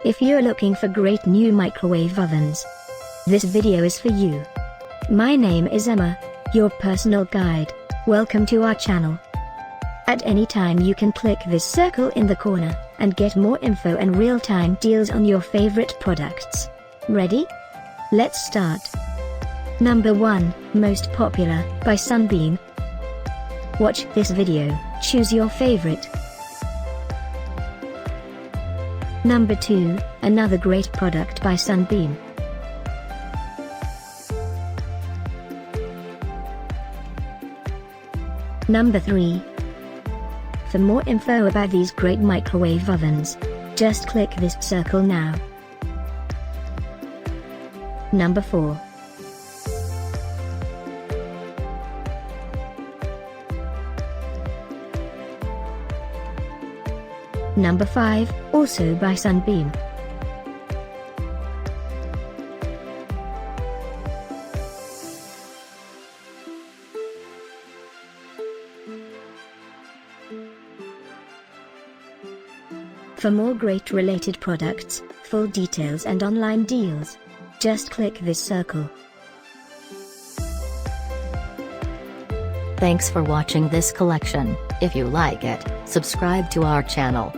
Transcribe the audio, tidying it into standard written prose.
If you're looking for great new microwave ovens, this video is for you. My name is Emma, your personal guide. Welcome to our channel. At any time you can click this circle in the corner, and get more info and real-time deals on your favorite products. Ready? Let's start. Number 1, Most Popular, by Sunbeam. Watch this video, choose your favorite. Number 2, another great product by Sunbeam. Number 3. For more info about these great microwave ovens, just click this circle now. Number 4. Number 5, also by Sunbeam. For more great related products, full details and online deals, just click this circle. Thanks for watching this collection. If you like it, subscribe to our channel.